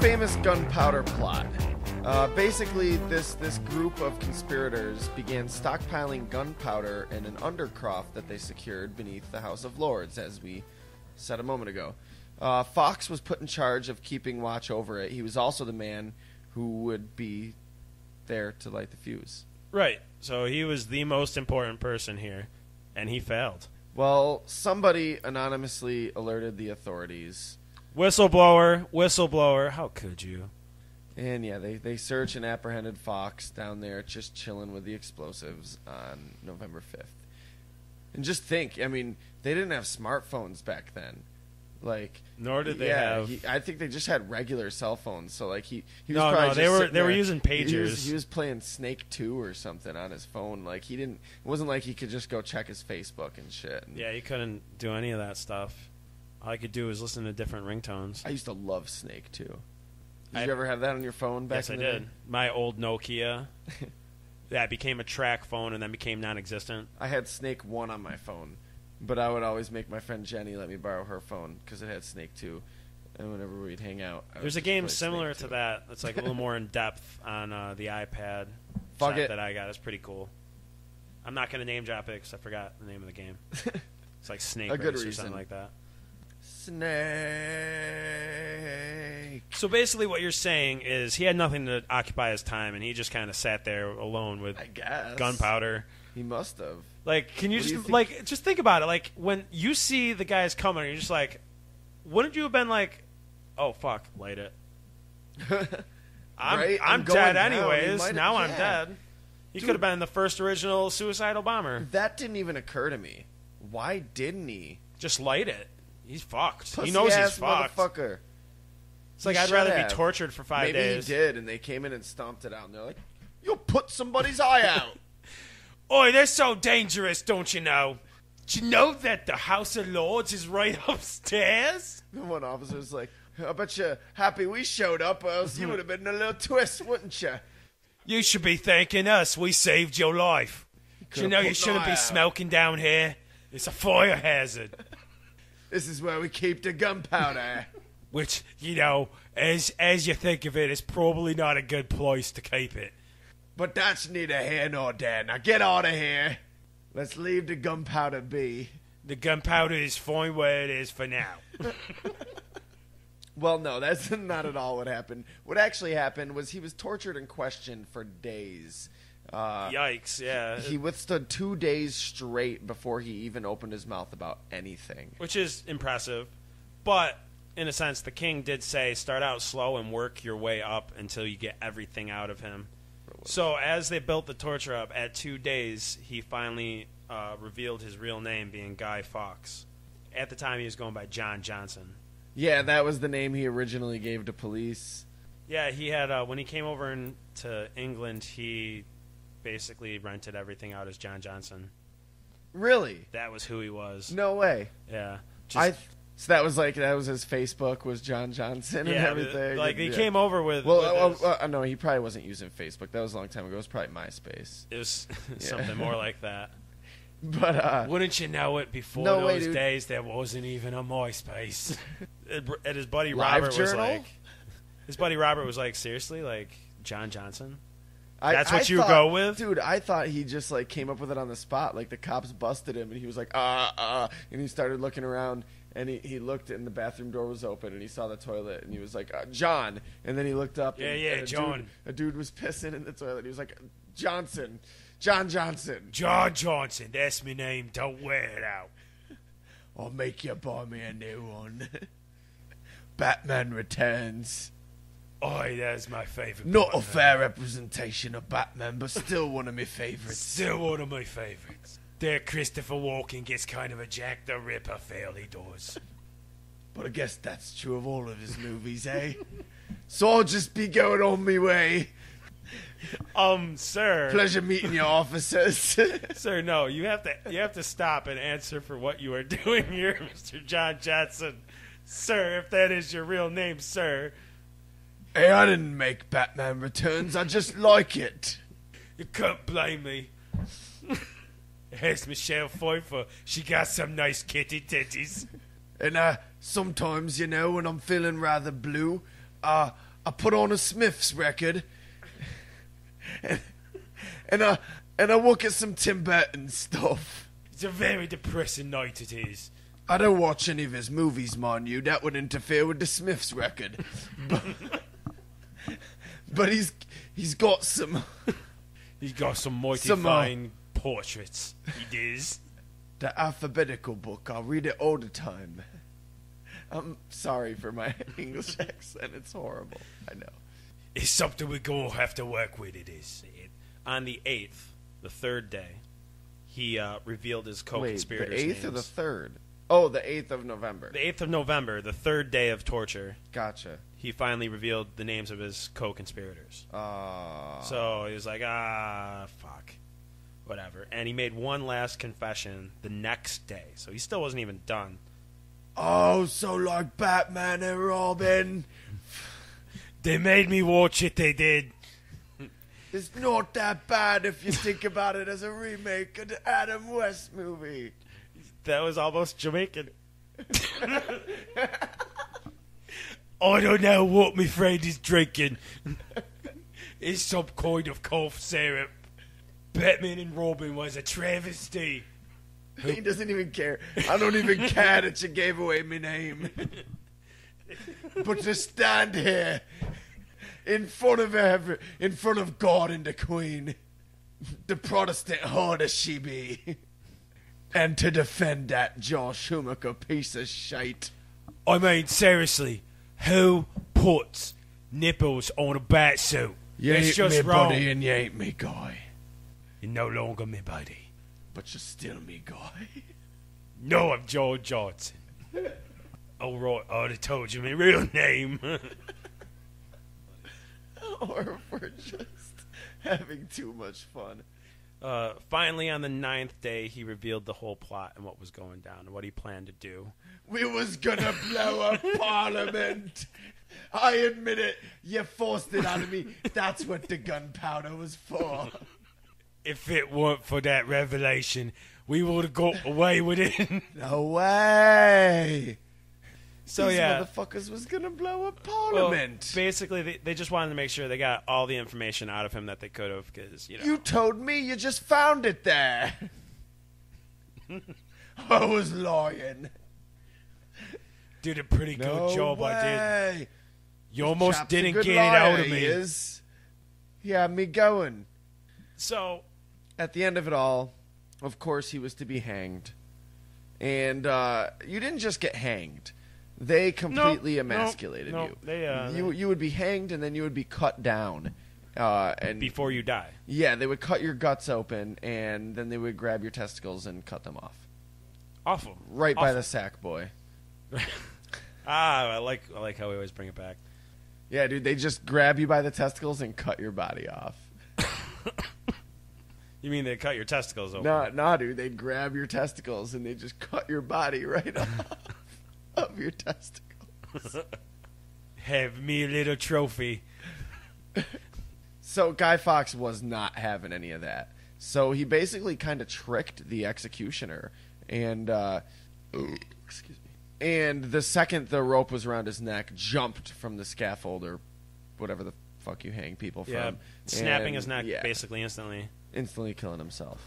famous Gunpowder Plot. Basically, this group of conspirators began stockpiling gunpowder in an undercroft that they secured beneath the House of Lords, as we said a moment ago. Fawkes was put in charge of keeping watch over it. He was also the man who would be there to light the fuse. Right. So he was the most important person here, and he failed. Well, somebody anonymously alerted the authorities. Whistleblower. How could you? And yeah, they searched and apprehended Fawkes down there just chilling with the explosives on November 5th. And just think, I mean, they didn't have smartphones back then. Like, nor did they have. I think they just had regular cell phones. So like he was no, probably they were using pagers. He was playing Snake 2 or something on his phone. Like he didn't. It wasn't like he could just go check his Facebook and shit. Yeah, he couldn't do any of that stuff. All I could do was listen to different ringtones. I used to love Snake 2. Did you ever have that on your phone back in the day? Yes, I did. My old Nokia. That became a track phone and then became non-existent. I had Snake 1 on my phone, but I would always make my friend Jenny let me borrow her phone because it had Snake 2. And whenever we'd hang out, there's a game similar to that that's like a little more in depth on the iPad that I got. It's pretty cool. I'm not going to name drop it because I forgot the name of the game. It's like Snake Race or something like that. Snake. So basically what you're saying is he had nothing to occupy his time, and he just kind of sat there alone with gunpowder. He must have. Like, can you just think about it? Like, when you see the guys coming, you're just like, wouldn't you have been like, oh, fuck, light it. I'm dead anyways. Now I'm dead. He could have been the first original suicidal bomber. That didn't even occur to me. Why didn't he? Just light it. He's fucked. Pussy he knows he's fucked. Motherfucker. It's like I'd rather be tortured for 5 days. Maybe he did, and they came in and stomped it out, and they're like, "You'll put somebody's eye out." Oi, they're so dangerous, don't you know? Do you know that the House of Lords is right upstairs? The one officer's like, "I bet you happy we showed up, or else you would have been in a little twist, wouldn't you?" You should be thanking us. We saved your life. Do you know you shouldn't be smoking down here? It's a fire hazard. This is where we keep the gunpowder. Which, you know, as you think of it, is probably not a good place to keep it. But that's neither here nor there. Now get out of here. Let's leave the gunpowder be. The gunpowder is fine where it is for now. Well, no, that's not at all what happened. What actually happened was he was tortured and questioned for days. Yikes, yeah. He withstood 2 days straight before he even opened his mouth about anything. Which is impressive. But, in a sense, the king did say, start out slow and work your way up until you get everything out of him. So, as they built the torture up, at 2 days, he finally revealed his real name, being Guy Fawkes. At the time, he was going by John Johnson. Yeah, that was the name he originally gave to police. Yeah, he had, when he came over to England, he basically rented everything out as John Johnson. Really? That was who he was. No way. Yeah. So that was his Facebook was John Johnson and everything. He came over with. No, he probably wasn't using Facebook. That was a long time ago. It was probably MySpace. It was something more like that. But wouldn't you know it? Before those days, there wasn't even a MySpace. And his buddy Robert was like, seriously, like John Johnson. That's what you go with? Dude, I thought he just like came up with it on the spot. Like the cops busted him and he was like, and he started looking around and he looked and the bathroom door was open and he saw the toilet and he was like, John. And then he looked up and John. A dude was pissing in the toilet. He was like, Johnson. John Johnson. John Johnson, that's my name. Don't wear it out. I'll make you buy me a new one. Batman Returns. Oh, that's my favourite. Not a fair representation of Batman, but still one of my favourites. Still one of my favourites. There, Christopher Walken gets kind of a Jack the Ripper feel, he does. But I guess that's true of all of his movies, eh? So I'll just be going on my way. Sir. Pleasure meeting you, officers. Sir, no, you have to stop and answer for what you are doing here, Mr. John Johnson. Sir, if that is your real name, sir. Hey, I didn't make Batman Returns. I just like it. You can't blame me. Here's Michelle Pfeiffer. She got some nice kitty titties. And sometimes, when I'm feeling rather blue, I I put on a Smiths record, and I look at some Tim Burton stuff. It's a very depressing night, it is. I don't watch any of his movies, mind you. That would interfere with the Smiths record. But he's got some... He's got some mighty fine portraits. He does. The alphabetical book. I read it all the time. I'm sorry for my English accent. It's horrible. I know. It's something we're going to have to work with, it is. On the 8th, the third day, he revealed his co-conspirators' Wait, the 8th names. or the 3rd? Oh, the 8th of November. The 8th of November, the third day of torture. Gotcha. He finally revealed the names of his co-conspirators. So he was like, fuck. Whatever. And he made one last confession the next day. So he still wasn't even done. Oh, so like Batman and Robin. They made me watch it, they did. It's not that bad if you think about it as a remake of the Adam West movie. That was almost Jamaican. I don't know what my friend is drinking. It's some kind of cough syrup. Batman and Robin was a travesty. He doesn't even care. I don't even care that you gave away my name. But to stand here in front of God and the Queen, the Protestant whore that she be, and to defend that Josh Schumacher piece of shite. I mean, seriously, who puts nipples on a bat suit? You It's ain't just me wrong. buddy and you ain't me guy. You're no longer me buddy. But you're still me guy. No, I'm Joel Johnson. All right, I already told you my real name. Or if we're just having too much fun. Finally, on the 9th day, he revealed the whole plot and what was going down and what he planned to do. We was gonna blow up Parliament. I admit it. You forced it out of me. That's what the gunpowder was for. If it weren't for that revelation, we would have got away with it. No way. So These yeah, motherfuckers was gonna blow up Parliament. Well, basically, they just wanted to make sure they got all the information out of him that they could have, because You told me you just found it there. I was lying. Did a pretty good job. way. I did. You almost Chap's a didn't good get it out liar, of he me. is. He had me going. So, At the end of it all, of course, he was to be hanged. And you didn't just get hanged. They completely emasculated you. You would be hanged, and then you would be cut down. And before you die. Yeah, they would cut your guts open, and then they would grab your testicles and cut them off. Awful. Right by the sack boy. I like how we always bring it back. Yeah, dude, they just grab you by the testicles and cut your body off. You mean they cut your testicles open? Nah, dude, they'd grab your testicles and they just cut your body right off of your testicles. Have me a little trophy. So Guy Fawkes was not having any of that. So he basically kind of tricked the executioner, and excuse me. And the second the rope was around his neck, jumped from the scaffold or whatever the fuck you hang people from. Yeah, snapping his neck yeah, basically instantly. instantly killing himself.